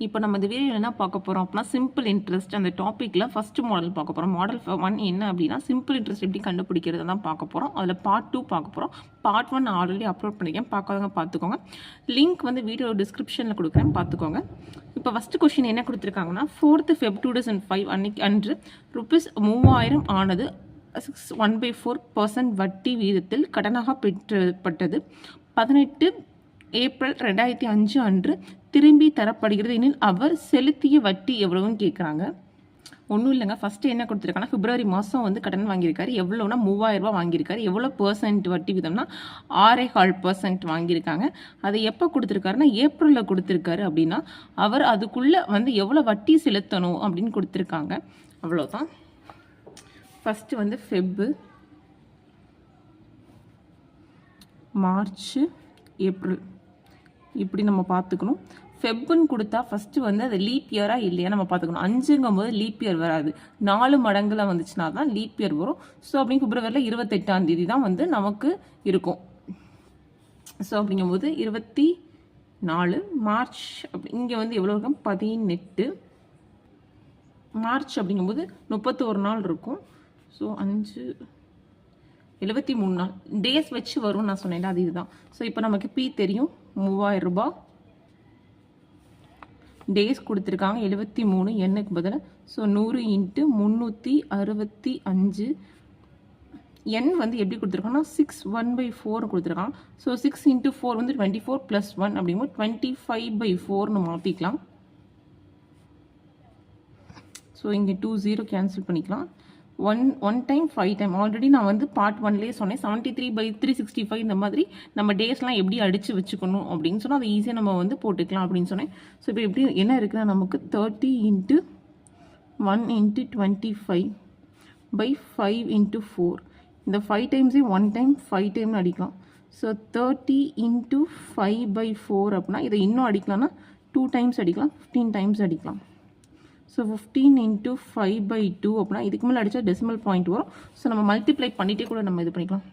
இப்போ நம்ம இந்த வீடியோ என்ன பார்க்க போகிறோம் அப்படின்னா சிம்பிள் இன்ட்ரெஸ்ட் அந்த டாப்பிக்கில் ஃபஸ்ட்டு மாடல் பார்க்க போகிறோம். மாடல் 1 என்ன அப்படின்னா சிம்பிள் இன்ட்ரெஸ்ட் எப்படி கண்டுபிடிக்கிறது தான் பார்க்க போகிறோம். அதில் பார்ட் 2 பார்க்க போகிறோம். பார்ட் 1 நான் ஆல்ரெடி அப்லோட் பண்ணியிருக்கேன், பார்க்காதவங்க பார்த்துக்கோங்க. லிங்க் வந்து வீடியோ டிஸ்கிரிப்ஷனில் கொடுக்குறேன், பார்த்துக்கோங்க. இப்போ ஃபஸ்ட்டு கொஸ்டின் என்ன கொடுத்துருக்காங்கன்னா 4th Feb 2005 அன்று ₹3000 ஆனது 1/4% வட்டி வீதத்தில் கடனாக பெற்றப்பட்டது. 18 ஏப்ரல் 2005 அன்று திரும்பி தரப்படுகிறது எனில் அவர் செலுத்திய வட்டி எவ்வளவுன்னு கேட்குறாங்க. ஒன்றும் இல்லைங்க, ஃபஸ்ட்டு என்ன கொடுத்துருக்காங்கன்னா பிப்ரவரி மாதம் வந்து கடன் வாங்கியிருக்காரு. எவ்வளோனா 3000 ரூபா வாங்கியிருக்காரு. எவ்வளோ % வட்டி விதம்னா 6.25% வாங்கியிருக்காங்க. அதை எப்போ கொடுத்துருக்காருன்னா ஏப்ரலில் கொடுத்துருக்காரு. அப்படின்னா அவர் அதுக்குள்ளே வந்து எவ்வளோ வட்டி செலுத்தணும் அப்படின்னு கொடுத்துருக்காங்க. அவ்வளோதான். ஃபஸ்ட்டு வந்து ஃபெப்பு, மார்ச், ஏப்ரல் இப்படி நம்ம பார்த்துக்கணும். ஃபெப்புன்னு கொடுத்தா ஃபஸ்ட்டு வந்து அது லீப் இயராக இல்லையா நம்ம பார்த்துக்கணும். 5ங்கும் போது லீப் இயர் வராது, 4 மடங்குல வந்துச்சுன்னா தான் லீப் இயர் வரும். ஸோ அப்படிங்க பிப்ரவரியில் 28ஆம் தேதி தான் வந்து நமக்கு இருக்கும். ஸோ அப்படிங்கும்போது 24 மார்ச் அப்படி இங்கே வந்து எவ்வளோ இருக்கும் 18 மார்ச் அப்படிங்கும்போது 31 நாள் இருக்கும். ஸோ 5 73 நாள் டேஸ் வச்சு வரும் நான் சொன்னேன், அது இதுதான். ஸோ இப்போ நமக்கு பி தெரியும் 3000 ரூபாய். டேஸ் கொடுத்துருக்காங்க 73 எண்ணுக்கு பதில். ஸோ 100 × 365. எண் வந்து எப்படி கொடுத்துருக்காங்கன்னா 6 1/4 கொடுத்துருக்காங்க. ஸோ 6 × 4 வந்து 24 + 1 அப்படிங்கும்போது 25/4ன்னு மாற்றிக்கலாம். ஸோ இங்கே 2 0 கேன்சல் பண்ணிக்கலாம். 1 டைம் 5 டைம் ஆல்ரெடி நான் வந்து பார்ட் 1லேயே சொன்னேன். 73/365 இந்த மாதிரி நம்ம டேஸ்லாம் எப்படி அடித்து வச்சுக்கணும் அப்படின்னு சொன்னால் அதை ஈஸியாக நம்ம வந்து போட்டுக்கலாம் அப்படின்னு சொன்னேன். ஸோ இப்போ எப்படி என்ன இருக்குன்னா நமக்கு 30 × 1 × 25/5 × 4. இந்த 5 டைம்ஸே 1 டைம் 5 டைம்னு அடிக்கலாம். ஸோ 30 × 5/4 அப்படின்னா இதை இன்னும் அடிக்கலாம்னா 2 டைம்ஸ் அடிக்கலாம், 15 டைம்ஸ் அடிக்கலாம். ஸோ 15 × 5/2 அப்படின்னா இதுக்கு மேலே அடித்தா டெசிமல் பாயிண்ட் வரும். ஸோ நம்ம மல்டிப்ளை பண்ணிகிட்டே கூட நம்ம இது பண்ணிக்கலாம்.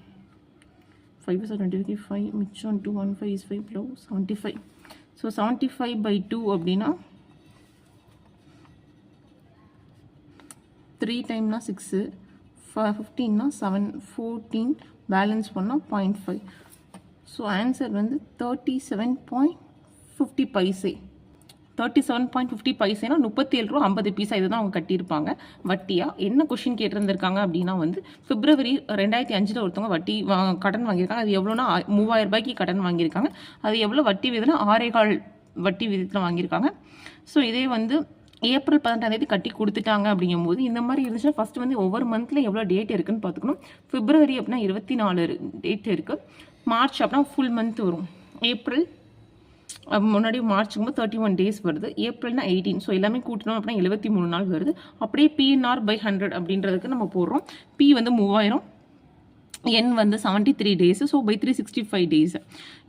5 × 25 5 மிச்சம் 2 1 5 5 + 75. ஸோ 75/2 அப்படின்னா 3 டைம்னா 6, 15னா 7, 14 பேலன்ஸ் பண்ணால் 0.5. ஸோ ஆன்சர் வந்து 37.50 பைசே. 37.50 பைசேனா 37 ரூபா 50 பைசா. இதுதான் அவங்க கட்டியிருப்பாங்க வட்டியாக. என்ன கொஷின் கேட்டிருந்திருக்காங்க அப்படின்னா வந்து பிப்ரவரி 2005 ஒருத்தவங்க வட்டி கடன் வாங்கியிருக்காங்க. அது எவ்வளோனா 3000 ரூபாய்க்கு கடன் வாங்கியிருக்காங்க. அது எவ்வளோ வட்டி விதம்னா 6.25 வட்டி விதத்தில் வாங்கியிருக்காங்க. ஸோ இதே வந்து ஏப்ரல் 18ஆம் தேதி கட்டி கொடுத்துட்டாங்க. அப்படிங்கும்போது இந்த மாதிரி இருந்துச்சுன்னா ஃபஸ்ட்டு வந்து ஒவ்வொரு மந்த்தில் எவ்வளோ டேட் இருக்குன்னு பார்த்துக்கணும். பிப்ரவரி அப்படின்னா 24 டேட் இருக்குது. மார்ச் அப்படின்னா ஃபுல் மந்த் வரும். ஏப்ரல் முன்னாடி மார்ச்சுக்கும்போது 31 டேஸ் வருது. ஏப்ரல்னா 18. ஸோ எல்லாமே கூட்டணும் அப்படின்னா 73 நாள் வருது. அப்படியே PNR/100 அப்படின்றதுக்கு நம்ம போடுறோம். பி வந்து 3000, என் வந்து 73 டேஸ். So 365 days.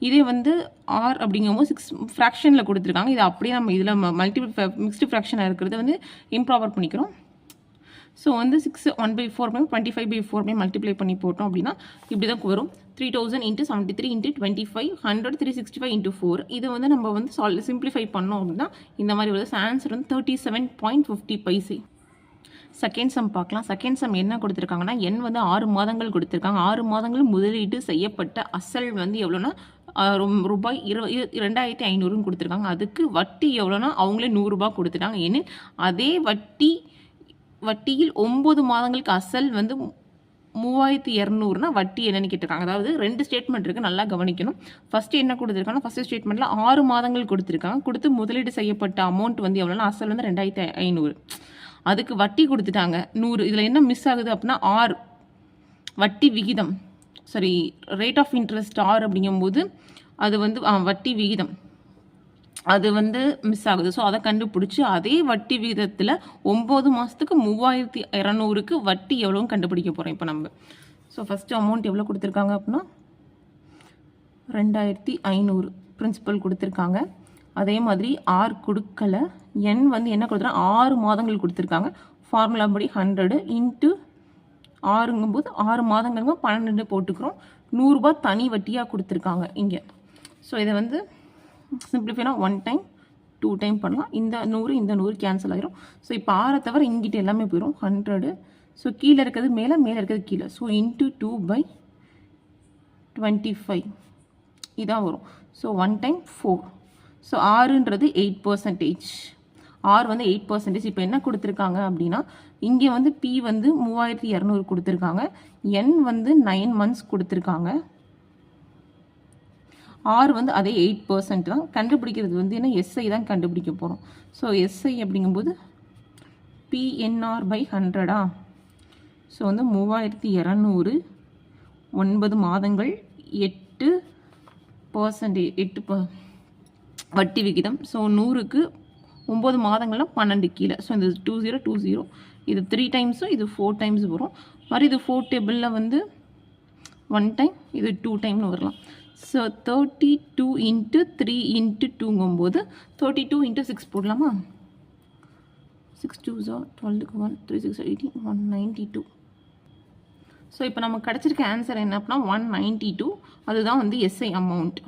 இதே வந்து ஆர் அப்படிங்கும்போது 6 ஃப்ராக்ஷனில் கொடுத்துருக்காங்க. இது அப்படியே நம்ம இதில் மல்டிபிள் மிக்ஸ்டு ஃப்ராக்ஷனாக இருக்கிறத வந்து இம்ப்ராப்பர் பண்ணிக்கிறோம். ஸோ வந்து 6 1/4 25/4 மல்டிப்ளை பண்ணி போட்டோம் அப்படின்னா இப்படி தான் வரும். 3000 × 73 × 25 100 365 × 4. இதை வந்து நம்ம வந்து சிம்பிளிஃபை பண்ணோம் அப்படின்னா இந்த மாதிரி வருது. ஆன்சர் வந்து 37.50 பைசே. செகண்ட் சம் பார்க்கலாம். செகண்ட் சம் என்ன கொடுத்துருக்காங்கன்னா எண் வந்து 6 மாதங்கள் கொடுத்துருக்காங்க. 6 மாதங்கள் முதலீடு செய்யப்பட்ட அசல் வந்து எவ்வளோனா ரூபாய் 2500 கொடுத்துருக்காங்க. அதுக்கு வட்டி எவ்வளோனா அவங்களே 100 ரூபாய் கொடுத்துட்டாங்க. ஏன்னு அதே வட்டியில் 9 மாதங்களுக்கு அசல் வந்து 3200னா வட்டி என்னன்னு கேட்டிருக்காங்க. அதாவது 2 ஸ்டேட்மெண்ட் இருக்குது, நல்லா கவனிக்கணும். ஃபஸ்ட்டு என்ன கொடுத்துருக்காங்கன்னா ஃபஸ்ட்டு ஸ்டேட்மெண்ட்டில் 6 மாதங்கள் கொடுத்துருக்காங்க. கொடுத்து முதலீடு செய்யப்பட்ட அமௌண்ட் வந்து எவ்வளோனா அசல் வந்து 2500. அதுக்கு வட்டி கொடுத்துட்டாங்க 100. இதில் என்ன மிஸ் ஆகுது அப்படின்னா ஆர் வட்டி விகிதம், sorry rate of interest R அப்படிங்கும்போது அது வந்து வட்டி விகிதம் அது வந்து மிஸ் ஆகுது. ஸோ அதை கண்டுபிடிச்சி அதே வட்டி விகிதத்தில் 9 மாதத்துக்கு 3200க்கு வட்டி எவ்வளோன்னு கண்டுபிடிக்க போகிறோம் இப்போ நம்ம. ஸோ ஃபஸ்ட்டு அமௌண்ட் எவ்வளோ கொடுத்துருக்காங்க அப்படின்னா 2500 பிரின்சிபல் கொடுத்துருக்காங்க. அதே மாதிரி ஆர் கொடுக்கலை. என் வந்து என்ன கொடுத்துருக்காங்க 6 மாதங்கள் கொடுத்துருக்காங்க. ஃபார்முலா படி 100 × 6ங்கும்போது 6 மாதங்களுக்கு 12 போட்டுக்கிறோம். 100 ரூபாய் தனி வட்டியாக கொடுத்துருக்காங்க இங்கே. ஸோ இதை வந்து சிம்பிளிஃபைனா 1 டைம் 2 டைம் பண்ணலாம். இந்த 100 கேன்சல் ஆயிரும். ஸோ இப்போ 6 தவிர இங்கிட்ட எல்லாமே போயிடும் 100. ஸோ கீழே இருக்கிறது மேலே, மேலே இருக்கிறது கீழே. ஸோ இன்ட்டு 2/25 இதான் வரும். So 1 time 4. ஸோ ஆறுன்றது 8%. ஆர் வந்து 8%. இப்போ என்ன கொடுத்துருக்காங்க அப்படின்னா இங்கே வந்து பி வந்து 3200 கொடுத்துருக்காங்க. என் வந்து 9 months கொடுத்துருக்காங்க. ஆர் வந்து அதே 8% தான். கண்டுபிடிக்கிறது வந்து என்ன, எஸ்ஐ தான் கண்டுபிடிக்க போகிறோம். ஸோ எஸ்ஐ அப்படிங்கும்போது PNR/100. ஸோ வந்து 3200 9 மாதங்கள் 8% வட்டி விகிதம். ஸோ 100க்கு 9 மாதங்கள்லாம் 12 கீழே. ஸோ இந்த 2020 இது 3 டைம்ஸும் இது 4 டைம்ஸ் வரும். மாதிரி இது 4 டேபிளில் வந்து 1 டைம், இது 2 டைம்னு வரலாம். ஸோ 32 × 3 × 2ங்கும்போது 32 × 6 போடலாமா? 6 2s 12க்கு 1 3 6 18 192. ஸோ இப்போ நமக்கு கிடச்சிருக்க ஆன்சர் என்ன அப்படின்னா 192. அதுதான் வந்து எஸ்ஐ அமௌண்ட்.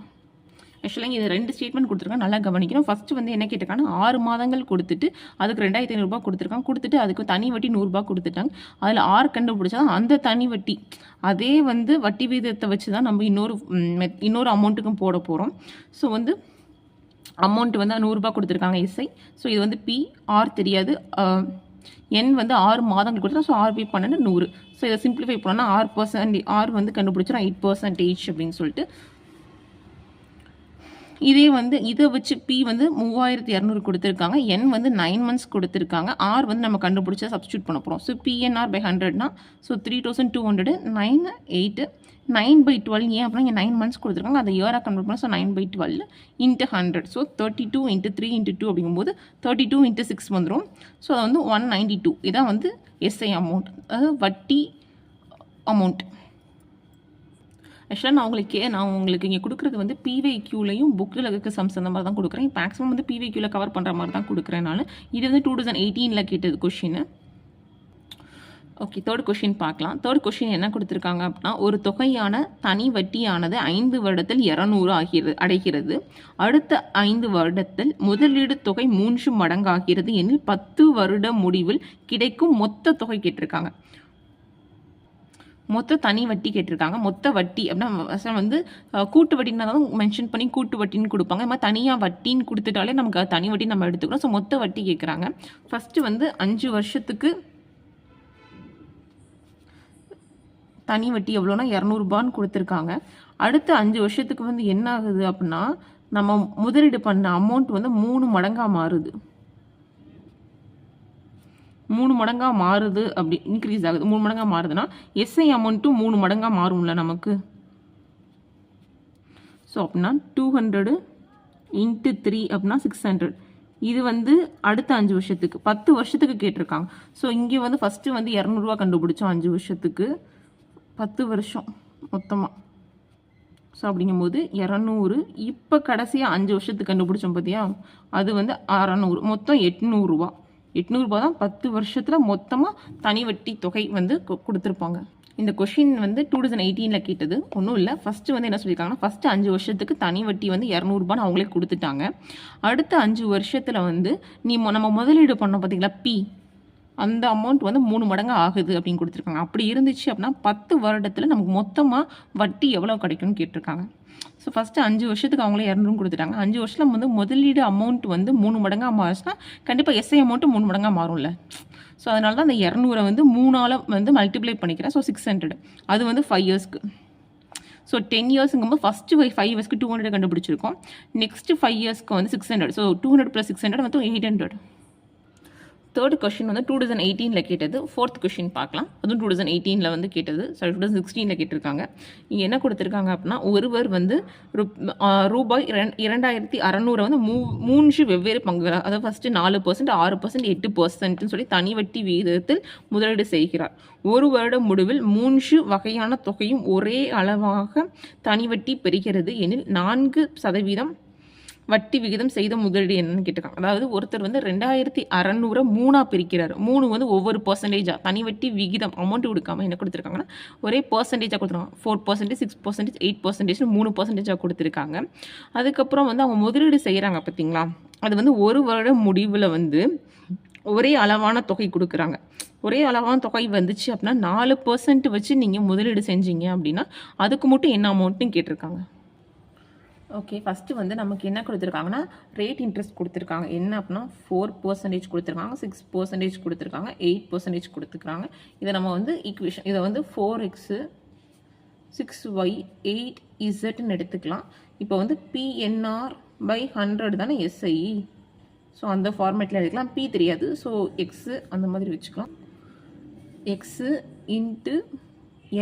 ஆக்சுவலாக இது 2 ஸ்டேட்மெண்ட் கொடுத்துருக்காங்க, நல்லா கவனிக்கணும். ஃபஸ்ட்டு வந்து என்ன கேட்டிருக்காங்கன்னா 6 மாதங்கள் கொடுத்துட்டு அதுக்கு 2500 ரூபாய் கொடுத்துருக்காங்க. கொடுத்துட்டு அதுக்கு தனி வட்டி 100 ரூபாய் கொடுத்துட்டாங்க. அதில் 6 கண்டுபிடிச்சா அந்த தனி வட்டி அதே வந்து வட்டி விகிதத்தை வச்சு தான் நம்ம இன்னொரு அமௌண்ட்டுக்கும் போட போகிறோம். ஸோ வந்து அமௌண்ட் வந்து 100 ரூபாய் கொடுத்துருக்காங்க எஸ்ஐ. ஸோ இது வந்து பி, ஆர் தெரியாது. என் வந்து 6 மாதங்கள் கொடுத்தா. So 6 by 12 100. ஸோ இதை சிம்பிளிஃபை பண்ணோன்னா 6% ஆர் வந்து கண்டுபிடிச்சிடும் 8% அப்படின்னு சொல்லிட்டு. இதே வந்து இதை வச்சு பி வந்து 3200 கொடுத்துருக்காங்க. என் வந்து 9 months கொடுத்துருக்காங்க. ஆர் வந்து நம்ம கண்டுபிடிச்சா சப்ஸ்டியூட் பண்ண போகிறோம். ஸோ PNR/100னா ஸோ 3200 9 8 9/12. ஏன் அப்படின்னா இங்கே 9 months கொடுத்துருக்காங்க. அதை இயராக கன்வெர்ட் பண்ணால். ஸோ 9/12 × 100. ஸோ 32 × 3 × 2 அப்படிங்கும்போது 32 × 6 வந்துடும். ஸோ அது வந்து 192. இதான் வந்து எஸ்ஐ அமௌண்ட், அதாவது வட்டி அமௌண்ட். ஆக்சுவலாக நான் உங்களுக்கு இங்கே கொடுக்குறது வந்து PYQலையும் புக்கில் இருக்க சம்ஸ் அந்த மாதிரி தான் கொடுக்குறேன். மேக்ஸிமம் வந்து PYQவில் கவர் பண்ணுற மாதிரி தான் கொடுக்குறேன் நான். இது வந்து 2018 கேட்டது கொஷின். ஓகே, தேர்ட் கொஷின் பார்க்கலாம். தேர்ட் கொஷின் என்ன கொடுத்துருக்காங்க அப்படின்னா, ஒரு தொகையான தனி வட்டியானது 5 வருடத்தில் 200 அடைகிறது. அடுத்த 5 வருடத்தில் முதலீடு தொகை 3 மடங்காகிறது எனில் 10 வருட முடிவில் கிடைக்கும் மொத்த தொகை கேட்டிருக்காங்க. மொத்த தனி வட்டி கேட்டிருக்காங்க. மொத்த வட்டி அப்படின்னா வந்து கூட்டு வட்டின்னா தான் மென்ஷன் பண்ணி கூட்டு வட்டின்னு கொடுப்பாங்க. இந்த மாதிரி தனியாக வட்டின்னு கொடுத்துட்டாலே நமக்கு தனி வட்டி நம்ம எடுத்துக்கிறோம். ஸோ மொத்த வட்டி கேட்குறாங்க. ஃபஸ்ட்டு வந்து 5 வருஷத்துக்கு தனி வட்டி எவ்வளோனா 200 ரூபான்னு கொடுத்துருக்காங்க. அடுத்த 5 வருஷத்துக்கு வந்து என்ன ஆகுது அப்படின்னா, நம்ம முதலீடு பண்ண அமௌண்ட் வந்து 3 மடங்காக மாறுது. 3 மடங்காக மாறுது, அப்படி இன்க்ரீஸ் ஆகுது. 3 மடங்காக மாறுதுன்னா எஸ்ஐ அமௌண்ட்டும் 3 மடங்காக மாறும்ல நமக்கு. ஸோ அப்படின்னா 200 × 3 அப்படின்னா 600. இது வந்து அடுத்த 5 வருஷத்துக்கு 10 வருஷத்துக்கு கேட்டிருக்காங்க. ஸோ இங்கே வந்து ஃபஸ்ட்டு வந்து 200 ரூபா கண்டுபிடிச்சோம் 5 வருஷத்துக்கு, 10 வருஷம் மொத்தமாக. ஸோ அப்படிங்கும்போது 200. இப்போ கடைசியாக 5 வருஷத்துக்கு கண்டுபிடிச்சோம் பார்த்தியா, அது வந்து 600. மொத்தம் 800 ரூபா. 800 ரூபா தான் 10 வருஷத்தில் மொத்தமாக தனி வட்டி தொகை வந்து கொடுத்துருப்பாங்க. இந்த கொஷின் வந்து 2018 கேட்டது. ஒன்றும் இல்லை, ஃபஸ்ட்டு வந்து என்ன சொல்லியிருக்காங்கன்னா, ஃபஸ்ட்டு 5 வருஷத்துக்கு தனி வட்டி வந்து 200 ரூபான்னு அவங்களே கொடுத்துட்டாங்க. அடுத்த 5 வருஷத்தில் வந்து நம்ம முதலீடு பண்ணோம் பார்த்தீங்களா பி, அந்த அமௌண்ட் வந்து 3 மடங்கு ஆகுது அப்படின்னு கொடுத்துருக்காங்க. அப்படி இருந்துச்சு அப்படின்னா 10 வருடத்தில் நமக்கு மொத்தமாக வட்டி எவ்வளோ கிடைக்கும்னு கேட்டிருக்காங்க. ஸோ ஃபஸ்ட்டு 5 வருஷத்துக்கு அவங்களே 200 கொடுத்துட்டாங்க. 5 வருஷத்தில் வந்து முதலீடு அமௌண்ட் வந்து 3 மடங்காக மாறுச்சுன்னா கண்டிப்பாக எஸ்ஐ அமௌண்ட்டு 3 மடங்காக மாறும்ல. ஸோ அதனால தான் அந்த 200 வந்து 3ஆல் வந்து மல்டிப்ளை பண்ணிக்கிறேன். ஸோ 600. அது வந்து 5 இயர்ஸ்க்கு. ஸோ 10 இயர்ஸுங்கும்போது ஃபஸ்ட்டு 5 இயர்ஸ்க்கு 200 கண்டுபிடிச்சிருக்கோம். நெக்ஸ்ட்டு 5 இயர்ஸ்க்கு வந்து 600. ஸோ 200 + 600 வந்து 800. தேர்ட் கொஷின் வந்து 2018 கேட்டது. ஃபோர்த் கொஷின் பார்க்கலாம். அதுவும் 2018 வந்து கேட்டது. சாரி 2016 கேட்டிருக்காங்க. இங்கே என்ன கொடுத்துருக்காங்க அப்படின்னா, ஒருவர் வந்து ரூபாய் 2600 வந்து 3 வெவ்வேறு பங்குகள், அதாவது ஃபஸ்ட்டு 4%, 6%, 8%ன்னு சொல்லி தனி வட்டி விகிதத்தில் முதலீடு செய்கிறார். ஒரு வருட முடிவில் 3 வகையான தொகையும் ஒரே அளவாக தனி வட்டி பெறுகிறது எனில் 4% வட்டி விகிதம் செய்த முதலீடு என்னன்னு கேட்டிருக்காங்க. அதாவது ஒருத்தர் வந்து 2600 3ஆக பிரிக்கிறார். 3 வந்து ஒவ்வொரு பர்சன்டேஜாக தனி வட்டி விகிதம் அமௌண்ட் கொடுக்காம என்ன கொடுத்துருக்காங்கன்னா ஒரே பர்சன்டேஜாக கொடுத்துருக்காங்க. 4%, 6%, 8%, 3% கொடுத்துருக்காங்க. அதுக்கப்புறம் வந்து அவங்க முதலீடு செய்கிறாங்க பார்த்தீங்களா, அது வந்து ஒரு வருடம் முடிவில் வந்து ஒரே அளவான தொகை கொடுக்குறாங்க. ஒரே அளவான தொகை வந்துச்சு அப்படின்னா 4% வச்சு நீங்கள் முதலீடு செஞ்சீங்க அப்படின்னா அதுக்கு மட்டும் என்ன அமௌண்ட்டுன்னு கேட்டிருக்காங்க. ஓகே, ஃபஸ்ட்டு வந்து நமக்கு என்ன கொடுத்துருக்காங்கன்னா ரேட் இன்ட்ரெஸ்ட் கொடுத்துருக்காங்க. என்ன அப்படின்னா 4% கொடுத்துருக்காங்க, 6% கொடுத்துருக்காங்க, 8% கொடுத்துருக்காங்க. இதை நம்ம வந்து ஈக்குவேஷன் இதை வந்து 4x 6y 8zன்னு எடுத்துக்கலாம். இப்போ வந்து PNR by 100 தானே SI. ஸோ அந்த ஃபார்மேட்டில் எடுக்கலாம். P தெரியாது, ஸோ எக்ஸு அந்த மாதிரி வச்சுக்கலாம். எக்ஸு இன்ட்டு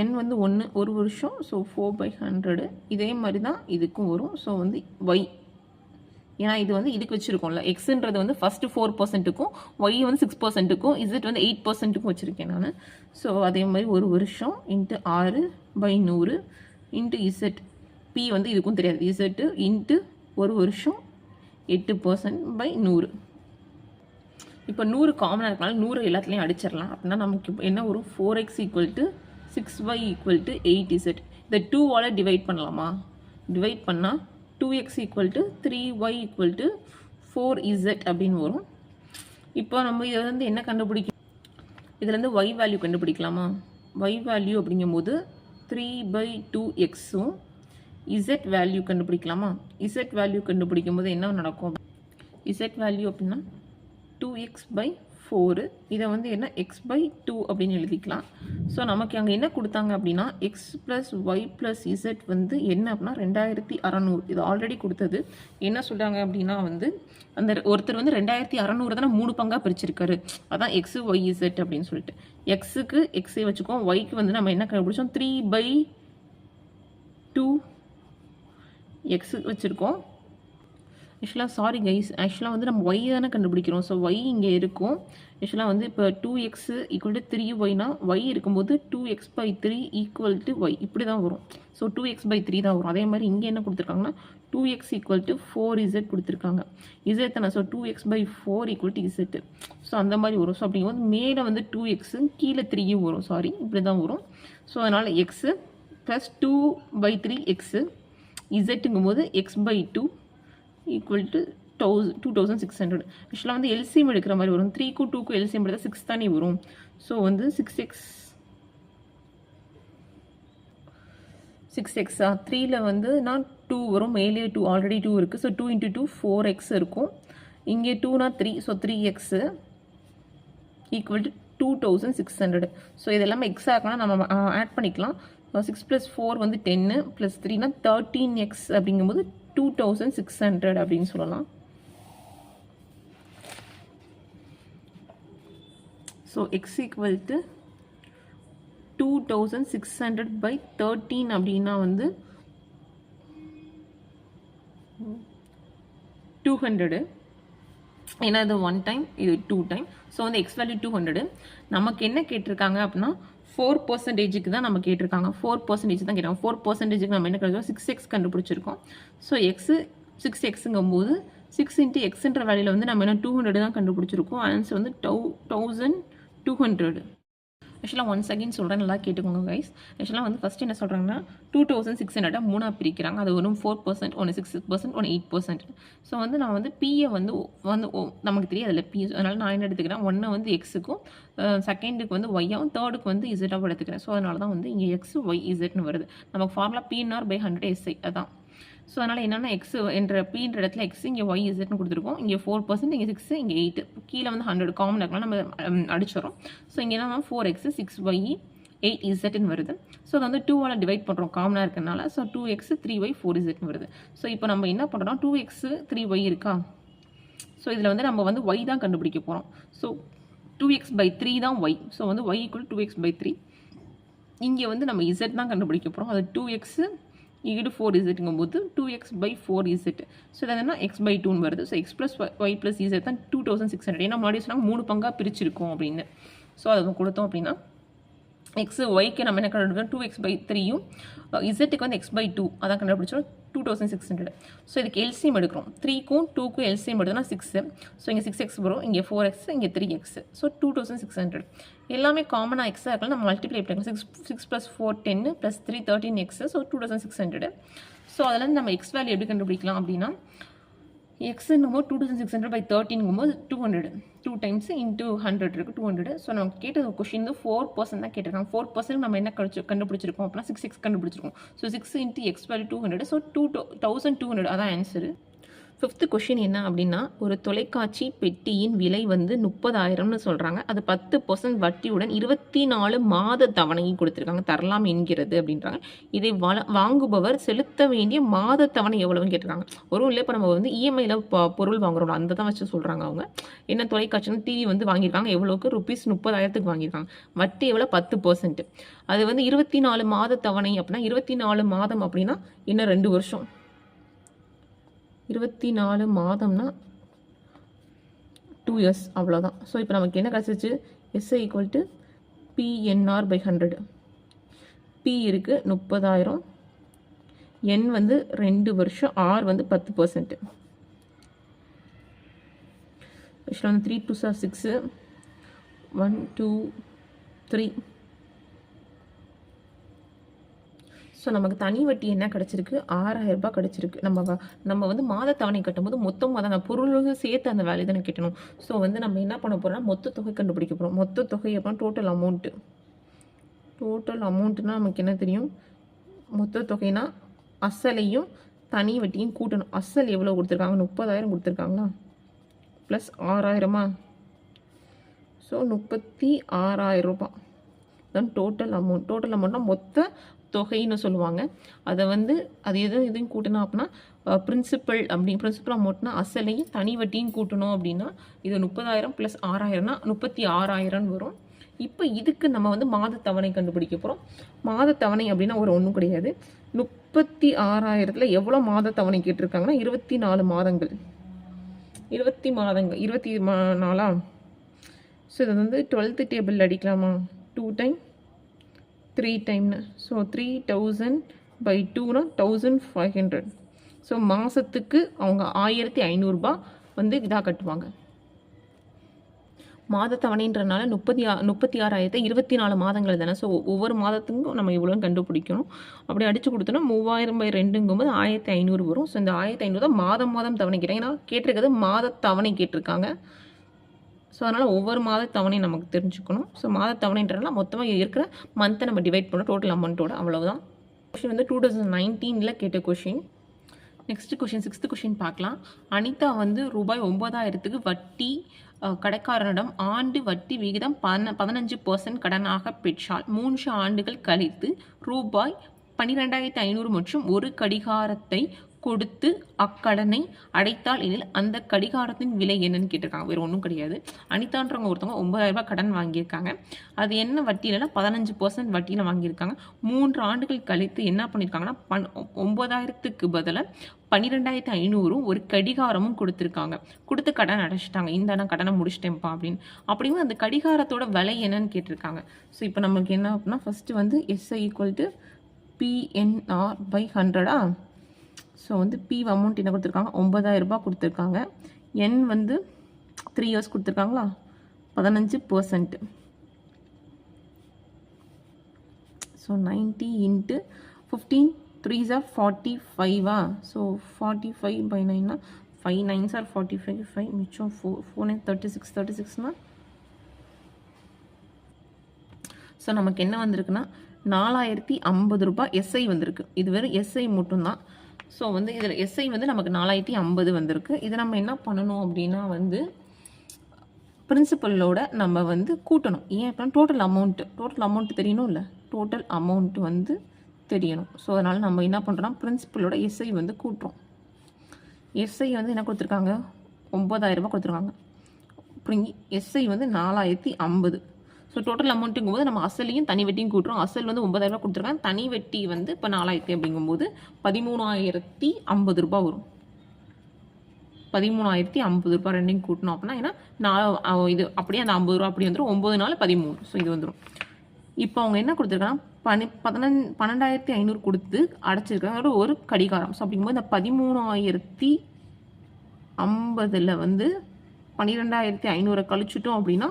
n வந்து 1 ஒரு வருஷம், ஸோ 4/100. இதே மாதிரி தான் இதுக்கும் வரும். ஸோ வந்து y, ஏன்னா இது வந்து இதுக்கு வச்சுருக்கோம்ல, எக்ஸுன்றது வந்து ஃபஸ்ட்டு 4%க்கும் y வந்து 6%க்கும் இசட் வந்து 8%க்கும் வச்சுருக்கேன் நான். ஸோ அதே மாதிரி ஒரு வருஷம் இன்ட்டு 6/100 இன்ட்டு இசட். P வந்து இதுக்கும் தெரியாது, இசட்டு இன்ட்டு ஒரு வருஷம் 8%/100. இப்போ 100 காமனாக இருக்கனால 100 எல்லாத்துலேயும் அடிச்சிடலாம். அப்படின்னா நமக்கு என்ன வரும், 4x = 6y = 8z. இந்த 2ஆல் டிவைட் பண்ணலாமா, டிவைட் பண்ணால் 2x = 3y = 4z அப்படின்னு வரும். இப்போ நம்ம இதை வந்து என்ன கண்டுபிடிக்கும், இதுலேருந்து y வேல்யூ கண்டுபிடிக்கலாமா. y வேல்யூ அப்படிங்கும்போது 3/2xம் z வேல்யூ கண்டுபிடிக்கலாமா. z வேல்யூ கண்டுபிடிக்கும் போது என்ன நடக்கும், z வேல்யூ அப்படின்னா 2x/4. இதை வந்து என்ன x/2 அப்படின்னு எழுதிக்கலாம். ஸோ நமக்கு அங்கே என்ன கொடுத்தாங்க அப்படின்னா x + y + z வந்து என்ன அப்படின்னா 2600. இது ஆல்ரெடி கொடுத்தது. என்ன சொல்கிறாங்க அப்படின்னா வந்து அந்த ஒருத்தர் வந்து 2600 தானே 3 பங்காக பிரிச்சிருக்காரு. அதான் x y z அப்படின்னு சொல்லிட்டு எக்ஸுக்கு எக்ஸே வச்சுக்கோம், ஒய்க்கு வந்து நம்ம என்ன கண்டுபிடிச்சோம் 3/2 எக்ஸு வச்சுருக்கோம். ஆக்சுவலாக சாரி கைஸ், ஆக்சுவலாக வந்து நம்ம ஒய் தானே கண்டுபிடிக்கிறோம். ஸோ ஒய் இங்கே இருக்கும். ஆக்சுவலாக வந்து இப்போ 2x = 3yனா ஒய் இருக்கும்போது 2x/3 = y இப்படி தான் வரும். ஸோ 2x/3 தான் வரும். அதே மாதிரி இங்கே என்ன கொடுத்துருக்காங்கன்னா 2x = 4z கொடுத்துருக்காங்க. z தானே, ஸோ 2x/4 = z. ஸோ அந்த மாதிரி வரும். ஸோ அப்படிங்கும்போது மேலே வந்து 2x கீழே 3 வரும். சாரி, இப்படி தான் வரும். ஸோ அதனால் x + 2/3x zங்கும்போது x/2 = 2600. ஆக்சுவலாக வந்து எல்சிஎம் எடுக்கிற மாதிரி வரும். 3க்கும் 2க்கும் எல்சிஎம் எடுத்தால் 6 தானே வரும். ஸோ வந்து 6x 3ல் வந்து நான் 2 வரும், மேலே 2 ஆல்ரெடி 2 இருக்குது. ஸோ 2 × 2 4x இருக்கும். இங்கே 2னா 3, ஸோ 3x = 2600. ஸோ இதெல்லாமே எக்ஸாக இருக்கலாம், நம்ம ஆட் பண்ணிக்கலாம். 6 + 4 வந்து 10 + 3னா 13x அப்படிங்கும்போது 2600 அப்படின்னு சொல்லலாம். ஸோ x = 2600/13 அப்படின்னா வந்து 200. ஏன்னா இது 1 டைம், இது 2 டைம். ஸோ வந்து x வேல்யூ 200. நமக்கு என்ன கேட்டிருக்காங்க அப்படின்னா 4%க்கு தான் நம்ம கேட்டிருக்காங்க. 4% தான் கேட்டாங்க. 4%க்கு நம்ம என்ன கண்டுபிடிச்சோம், 6x கண்டுபிடிச்சிருக்கோம். ஸோ எக்ஸு 6xங்கும்போது 6 × xன்ற வேல்யூவில் வந்து நம்ம என்ன 200 தான் கண்டுபிடிச்சிருக்கோம். ஆன்சர் வந்து 1200. ஆக்சுவலாக ஒன்ஸ் அகைன் சொல்கிறேன், நல்லா கேட்டுக்கோங்க கைஸ். ஆக்சுவலாக வந்து ஃபஸ்ட்டு என்ன சொல்கிறாங்கன்னா 2600 3ஆக பிரிக்கிறாங்க. அது வரும் 4%, ஒன்று 6%, ஒன்று 8%. ஸோ வந்து நான் வந்து பியை வந்து நமக்கு தெரியாது அதில் பி, அதனால் நான் என்ன எடுத்துக்கிறேன், ஒன்று வந்து எக்ஸுக்கும், செகண்டுக்கு வந்து ஒய்யாகவும், தேர்டுக்கு வந்து இசட்டாகவும் எடுத்துக்கிறேன். ஸோ அதனால தான் வந்து இங்கே எக்ஸ் ஒய் இசட்னு வருது. நமக்கு ஃபார்முலா PNR/100 SI அதான். ஸோ அதனால் என்னென்னா எக்ஸ் என்ற பின்ற இடத்துல எக்ஸ், இங்கே ஒய் இசட்னு கொடுத்துருக்கோம். இங்கே 4%, இங்கே 6, இங்கே 8, கீழே வந்து 100 காமன் இருக்கலாம், நம்ம அடிச்சிடறோம். ஸோ இங்கே என்ன 4x 6y 8zன்னு வருது. ஸோ அதை வந்து 2ஆல் டிவைட் பண்ணுறோம் காமனாக இருக்கிறதுனால. ஸோ 2x 3y 4zன்னு வருது. ஸோ இப்போ நம்ம என்ன பண்ணுறோம், 2x 3y இருக்கா. ஸோ இதில் வந்து நம்ம வந்து y தான் கண்டுபிடிக்க போகிறோம். ஸோ 2x/3 தான் y. ஸோ வந்து y = 2x/3. இங்கே வந்து நம்ம z தான் கண்டுபிடிக்க போகிறோம். அது 2x = 4zங்கும்போது 2x/4z. ஸோ இது என்னன்னா x/2ன்னு வருது. ஸோ x + y + z தான் 2600. ஏன்னா முன்னாடி சொன்னாங்க 3 பங்காக பிரிச்சிருக்கோம் அப்படின்னு. ஸோ அதை கொடுத்தோம் அப்படின்னா எக்ஸ் ஒய்க்கு நம்ம என்ன கண்டுபிடிச்சோம் 2x/3யும் இசட்டுக்கு வந்து x/2 அதான் கண்டுபிடிச்சோம் 2600. ஸோ இதுக்கு எல்சிஎம் எடுக்கிறோம் 3க்கும் 2க்கும் எல்சிஎம் எடுத்தோம்னா 6. ஸோ இங்கே 6x வரும், இங்கே 4x, இங்கே 3x. ஸோ 2600 எல்லாமே காமனாக எக்ஸாக இருக்கலாம். நம்ம மல்டிப்ளை பண்ணிக்கலாம். 6 + 4 10 + 3 13x. ஸோ 2600. ஸோ அதில் நம்ம எக்ஸ் வேல்யூ எப்படி கண்டுபிடிக்கலாம் அப்படின்னா எக்ஸுன்னும் 2600/13 200 2 டைம்ஸ் இன்ட்டு 100 இருக்குது 200. ஸோ நமக்கு கேட்டது கொஷின் வந்து 4% தான் கேட்டிருக்காங்க. 4% நம்ம என்ன கண்டுபிடிச்சிருக்கோம் அப்படின்னா 6x கண்டுபிடிச்சிருக்கோம். So 6 × x value 200. ஸோ 2200 அதான் ஆன்சரு. 5th கொஷின் என்ன அப்படின்னா ஒரு தொலைக்காட்சி பெட்டியின் விலை வந்து 30,000ன்னு சொல்கிறாங்க. அது 10% வட்டியுடன் 24 மாத தவணையை கொடுத்துருக்காங்க, தரலாம் என்கிறது அப்படின்றாங்க. இதை வாங்குபவர் செலுத்த வேண்டிய மாத தவணை எவ்வளவுன்னு கேட்டிருக்காங்க. ஒரு இல்லை இப்போ நம்ம வந்து இஎம்ஐயில் பொருள் வாங்குறோம், அந்த தான் வச்சு சொல்கிறாங்க. அவங்க என்ன தொலைக்காட்சின்னு டிவி வந்து வாங்கியிருக்காங்க, எவ்வளோக்கு ₹30,000 வாங்கியிருக்காங்க. வட்டி எவ்வளோ 10%. அது வந்து 24 மாத தவணை அப்படின்னா 24 மாதம் அப்படின்னா இன்னும் 2 வருஷம். 24 மாதம்னா 2 இயர்ஸ் அவ்வளோதான். ஸோ இப்போ நமக்கு என்ன கிடச்சிச்சு SI = PNR/100. P இருக்குது 30,000, N வந்து 2 வருஷம், R வந்து 10%. ஆக்சுவலாக வந்து 3 2s are 6 1 2 3. ஸோ நமக்கு தனி வட்டி என்ன கிடச்சிருக்கு 6,000 கிடச்சிருக்கு. நம்ம வந்து மாத தவணை கட்டும்போது மொத்தமாக தான் பொருளுக்கு சேர்த்து அந்த வேல்யூ தானே கட்டணும். ஸோ வந்து நம்ம என்ன பண்ண போகிறோம்னா மொத்த தொகை கண்டுபிடிக்க போகிறோம். மொத்த தொகை அப்புறம் டோட்டல் அமௌண்ட்டுனா நமக்கு என்ன தெரியும், மொத்த தொகைனா அசலையும் தனி வட்டியும் கூட்டணும். அசல் எவ்வளோ கொடுத்துருக்காங்க 30,000 கொடுத்துருக்காங்களா ப்ளஸ் 6,000. ஸோ 36,000 தான் டோட்டல் அமௌண்ட்னா மொத்த தொகைன்னு சொல்லுவாங்க. அதை வந்து அது எதுவும் கூட்டணும் அப்படின்னா பிரின்சிபல் அமௌண்ட்னா அசலையும் தனி வட்டியும் கூட்டணும் அப்படின்னா இது 30,000 + 6,000னா 36,000 வரும். இப்போ இதுக்கு நம்ம வந்து மாத தவணை கண்டுபிடிக்க போகிறோம். மாத தவணை அப்படின்னா ஒரு ஒன்றும் கிடையாது. 36,000ல் எவ்வளோ மாத தவணை கேட்டிருக்காங்கன்னா 24 மாதங்கள். 24 ஸோ இது வந்து 12th டேபிள் அடிக்கலாமா 2 டைம் 3 டைம்னு. ஸோ 3,000/2னா 1,500. ஸோ மாதத்துக்கு அவங்க 1,500 வந்து இதாக கட்டுவாங்க. மாத தவணைன்றனால 36,000 24 மாதங்கள் தானே. ஸோ ஒவ்வொரு மாதத்துக்கும் நம்ம இவ்வளோன்னு கண்டுபிடிக்கணும். அப்படி அடித்து கொடுத்தோன்னா 3000/2ங்கும்போது 1,500 வரும். ஸோ இந்த 1,500 தான் மாதம் தவணை கேட்டாங்க. ஏன்னா கேட்டிருக்கிறது மாத தவணை கேட்டிருக்காங்க. ஸோ அதனால் ஒவ்வொரு மாத தவணையும் நமக்கு தெரிஞ்சுக்கணும். ஸோ மாத தவணைன்றனால மொத்தமாக இருக்கிற மந்த்தை நம்ம டிவைட் பண்ணோம் டோட்டல் அமௌண்ட்டோட. அவ்வளவுதான். கொஷின் வந்து 2019 கேட்ட question. Next question 6th question பார்க்கலாம். அனிதா வந்து ₹9,000க்கு வட்டி கடைக்காரனிடம் ஆண்டு வட்டி விகிதம் 15% கடனாக பெற்றால் 3 ஆண்டுகள் கழித்து ₹12,500 மற்றும் ஒரு கடிகாரத்தை கொடுத்து அக்கடனை அடைத்தால் எனில் அந்த கடிகாரத்தின் விலை என்னன்னு கேட்டிருக்காங்க. வேறு ஒன்றும் கிடையாது. அனிதான்றவங்க ஒருத்தவங்க 9,000 கடன் வாங்கியிருக்காங்க. அது என்ன வட்டியிலனா 15% வட்டியில் வாங்கியிருக்காங்க. 3 ஆண்டுகள் கழித்து என்ன பண்ணியிருக்காங்கன்னா 9,000க்கு பதிலாக 12,500 ஒரு கடிகாரமும் கொடுத்துருக்காங்க. கொடுத்து கடன் அடைச்சிட்டாங்க. இந்த நான் கடனை முடிச்சிட்டேன்ப்பா அப்படின்னு. அப்படிங்கும்போது அந்த கடிகாரத்தோட விலை என்னன்னு கேட்டிருக்காங்க. ஸோ இப்போ நமக்கு என்ன அப்படின்னா ஃபஸ்ட்டு வந்து SI = PNR/100. ஸோ வந்து P அமௌண்ட் என்ன கொடுத்துருக்காங்க 9,000 கொடுத்துருக்காங்க. N வந்து 3 இயர்ஸ் கொடுத்துருக்காங்களா 15%. So 90 × 15 3s are 45. ஸோ 45/9னா 5 9s are 45 5 மிச்சம் 4 9 36னா ஸோ நமக்கு என்ன வந்திருக்குன்னா 4,050 SI வந்திருக்கு. இது வெறும் SI மட்டும்தான். ஸோ வந்து இதில் SI வந்து நமக்கு 4,050 வந்திருக்கு. இதை நம்ம என்ன பண்ணணும் அப்படின்னா வந்து பிரின்சிபலோட நம்ம வந்து கூட்டணும். ஏன் அப்படின்னா டோட்டல் அமௌண்ட் தெரியணும் இல்லை, டோட்டல் அமௌண்ட் வந்து தெரியணும். ஸோ அதனால் நம்ம என்ன பண்ணுறோம் பிரின்சிபலோட SI வந்து கூட்டுறோம். SI வந்து என்ன கொடுத்துருக்காங்க 9,000 கொடுத்துருக்காங்க. அப்புறம் SI வந்து 4,050. ஸோ டோட்டல் அமௌண்ட்டுங்கும்போது நம்ம அசலையும் தனி வெட்டியும் கூட்டுறோம். அசல் வந்து 9,000 கொடுத்துருக்காங்க. தனி வெட்டி வந்து இப்போ 4,000 அப்படிங்கும்போது 13,050 வரும். 13,050 ரெண்டையும் கூட்டணும் அப்படின்னா ஏன்னா இது அப்படியே அந்த 50 அப்படி வந்துடும். 9 4 13. ஸோ இது வந்துடும். இப்போ அவங்க என்ன கொடுத்துருக்காங்கன்னா 12,500 கொடுத்து அடைச்சிருக்காங்க ஒரு கடிகாரம். ஸோ அப்படிங்கும்போது இந்த 13,050 வந்து 12,500 கழிச்சிட்டோம் அப்படின்னா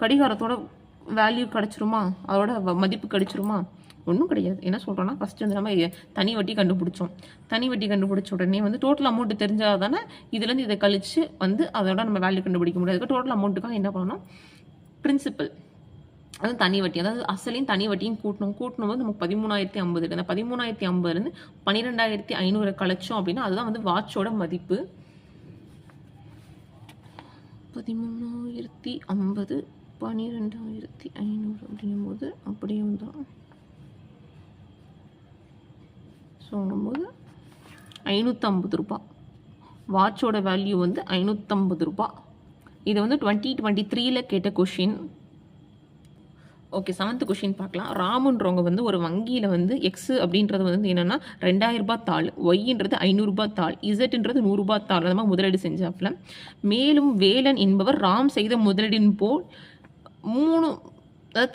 கடிகாரத்தோட வேல்யூ கிடச்சிருமா, அதோட மதிப்பு கிடச்சிருமா? ஒன்றும் கிடையாது. என்ன சொல்கிறோன்னா ஃபஸ்ட்டு வந்து நம்ம தனி வட்டி கண்டுபிடிச்சோம். தனி வட்டி கண்டுபிடிச்ச உடனே வந்து டோட்டல் அமௌண்ட் தெரிஞ்சால் தானே இதுலேருந்து இதை கழித்து வந்து அதோட நம்ம வேல்யூ கண்டுபிடிக்க முடியாது. டோட்டல் அமௌண்ட்டுக்காக என்ன பண்ணணும், பிரின்சிபல் அதாவது தனி வட்டி, அதாவது அசலையும் தனி வட்டியும் கூட்டணும் போது நமக்கு 13,050 இருக்குது. அந்த 13,050 12,500 கழிச்சோம் அப்படின்னா அதுதான் வந்து வாட்சோட மதிப்பு. 13,050 12,500 அப்படிங்கும்போது அப்படியே வந்துடும். சொல்லும்போது 550 ரூபா வாட்சோட வேல்யூ வந்து 550 ரூபா. இது வந்து 2023 கேட்ட கொஷின். ஓகே, 7th கொஷின் பார்க்கலாம். ராமுன்றவங்க வந்து ஒரு வங்கியில் வந்து எக்ஸ் அப்படின்றது வந்து என்னென்னா 2000 ரூபாய் தாள், ஒய்ன்றது 500 ரூபாய் தாள், இசட்ன்றது 100 ரூபாய் தாள் அந்த மாதிரி முதலீடு செஞ்சாப்புல. மேலும் வேலன் என்பவர் ராம் செய்த முதலீடின் போல்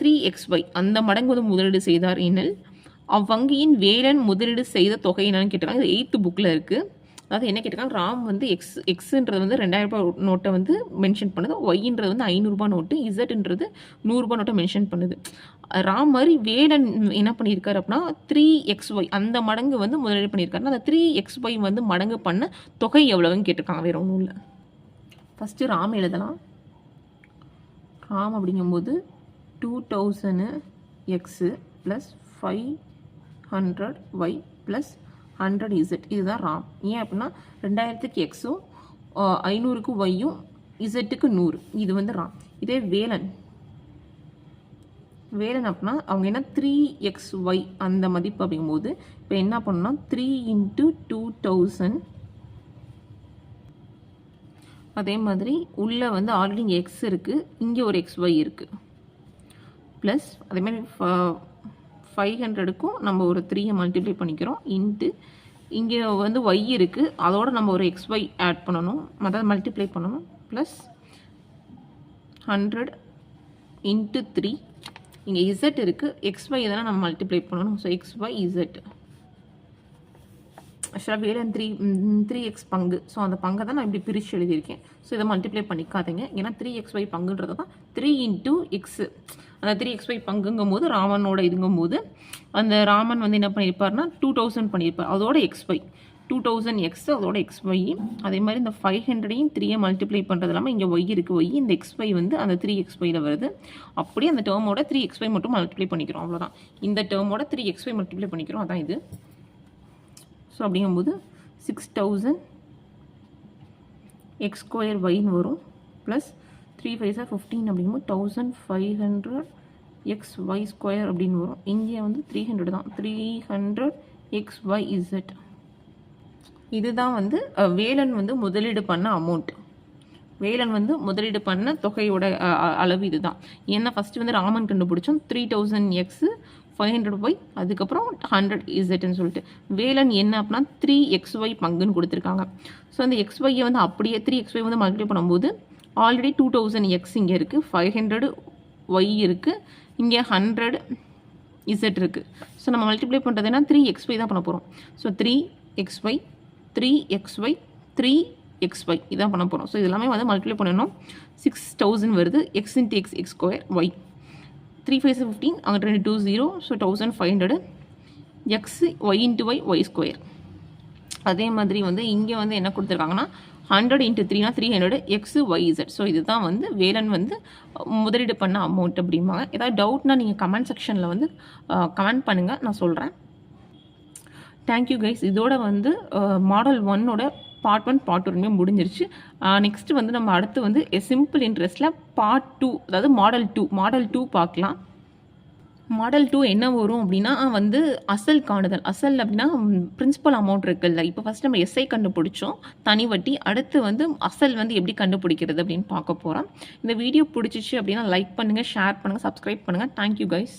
3xy அந்த மடங்கு வந்து முதலீடு செய்தார் எனில் அவ்வங்கியின் வேலன் முதலீடு செய்த தொகை என்னன்னு கேட்டிருக்காங்க. இது 8th புக்கில் இருக்குது. அதாவது என்ன கேட்டிருக்காங்க, ராம் வந்து எக்ஸுன்றது வந்து 2000 ரூபாய் நோட்டை வந்து மென்ஷன் பண்ணுது, ஒய்ன்றது வந்து 500 ரூபாய் நோட்டு, இசட்ன்றது 100 ரூபாய் நோட்டை மென்ஷன் பண்ணுது. ராம் மாதிரி வேலன் என்ன பண்ணியிருக்காரு அப்படின்னா 3xy அந்த மடங்கு வந்து முதலீடு பண்ணியிருக்காருன்னா அந்த 3xy வந்து மடங்கு பண்ண தொகை எவ்வளவுன்னு கேட்டிருக்காங்க. வேறு ஒன்றும் இல்லை. ஃபஸ்ட்டு ராம் எழுதலாம். ராம் அப்படிங்கும்போது 2000 x plus 500y plus 100z இதுதான் ராம். ஏன் அப்படின்னா 2000க்கு எக்ஸும் 500க்கு ஒய்யும் இசட்டுக்கு 100 இது வந்து ராம். இதே வேலன் அப்படின்னா அவங்க என்ன 3xy அந்த மதிப்பு அப்படிங்கும்போது இப்போ என்ன பண்ணணும்னா 3 × 2000 அதே மாதிரி உள்ளே வந்து ஆல்ரெடி இங்கே எக்ஸ் இருக்குது, இங்கே ஒரு xy இருக்குது ப்ளஸ் அதேமாதிரி 500க்கும் நம்ம ஒரு 3 மல்டிப்ளை பண்ணிக்கிறோம் இன்ட்டு இங்கே வந்து y இருக்குது, அதோடு நம்ம ஒரு xy ஆட் பண்ணணும், அதாவது மல்டிப்ளை பண்ணணும் ப்ளஸ் 100 × 3 இங்கே z இருக்குது, xy இதெல்லாம் நம்ம மல்டிப்ளை பண்ணணும். ஸோ xy z ஆக்சுவலாக வேலன் 3x பங்கு. ஸோ அந்த பங்கை தான் நான் இப்படி பிரித்து எழுதியிருக்கேன். ஸோ இதை மல்டிப்ளை பண்ணிக்காதீங்க, ஏன்னா 3xy பங்குன்றது தான் 3 × x. அந்த 3xy பங்குங்கும் போது ராமனோட இதுங்கும் போது அந்த ராமன் வந்து என்ன பண்ணியிருப்பார்னா 2000 பண்ணியிருப்பார், அதோட xy 2000x அதோட xy. அதே மாதிரி இந்த 500ஐயும் 3 மல்டிப்ளை பண்ணுறது இல்லாமல் இங்கே y இருக்குது, y இந்த xy வந்து அந்த 3xyயில் வருது. அப்படியே அந்த டேர்மோட 3xy மட்டும் மல்டிப்ளை பண்ணிக்கிறோம், அவ்வளோதான். இந்த டேர்மோட 3xy மல்டிப்ளை பண்ணிக்கிறோம், அதான் இது. ஸோ அப்படிங்கும்போது 6000 x² yன்னு வரும் ப்ளஸ் 3 5 15 அப்படிங்கும்போது 1500 xy² அப்படின்னு வரும். இங்கே வந்து 300 தான், 300 xyz. இதுதான் வந்து வேலன் வந்து முதலீடு பண்ண அமௌண்ட். வேலன் வந்து முதலீடு பண்ண தொகையோட அளவு இதுதான். ஏன்னா ஃபஸ்ட்டு வந்து ராமன் கண்டுபிடிச்சோம் 3000x 500y அதுக்கப்புறம் 100zன்னு சொல்லிட்டு. வேலன் என்ன அப்படின்னா 3xy பங்குன்னு கொடுத்துருக்காங்க. ஸோ அந்த xyயை வந்து அப்படியே 3xy வந்து மல்டிப்ளை பண்ணும்போது ஆல்ரெடி 2000x இங்கே இருக்குது, 500y இருக்குது, இங்கே 100z இருக்குது. ஸோ நம்ம மல்டிப்ளை பண்ணுறதுன்னா 3xy தான் பண்ண போகிறோம். ஸோ 3xy 3xy 3xy இதான் பண்ண போகிறோம். ஸோ இது எல்லாமே வந்து மல்டிப்ளை பண்ணணும். 6000 வருது, x × x x² y 3 5 15 அங்கே 2 2 0. So 1500 x y × y y². அதே மாதிரி வந்து இங்கே வந்து என்ன கொடுத்துருக்காங்கன்னா 100 × 3னா 300 xyz. ஸோ இதுதான் வந்து வேலன் வந்து முதலீடு பண்ண அமௌண்ட் அப்படிம்பாங்க. ஏதாவது டவுட்னா நீங்கள் கமெண்ட் செக்ஷனில் வந்து கமெண்ட் பண்ணுங்கள், நான் சொல்கிறேன். Thank you guys. இதோட வந்து மாடல் 1ஓட பார்ட் 1 பார்ட் 2 முடிஞ்சிருச்சு. நெக்ஸ்ட் வந்து நம்ம அடுத்து வந்து சிம்பிள் இன்ட்ரெஸ்ட்டில் பார்ட் 2 அதாவது மாடல் 2 பார்க்கலாம். மாடல் 2 என்ன வரும் அப்படின்னா வந்து அசல் காணுதல். அசல் அப்படின்னா பிரின்சிபல் அமௌண்ட் இருக்குல்ல. இப்போ ஃபஸ்ட் நம்ம எஸ்ஐ கண்டுபிடிச்சோம், தனி வட்டி. அடுத்து வந்து அசல் வந்து எப்படி கண்டுபிடிக்கிறது அப்படின்னு பார்க்க போகிறோம். இந்த வீடியோ பிடிச்சிச்சு அப்படின்னா லைக் பண்ணுங்கள், ஷேர் பண்ணுங்கள், சப்ஸ்கிரைப் பண்ணுங்கள். Thank you guys.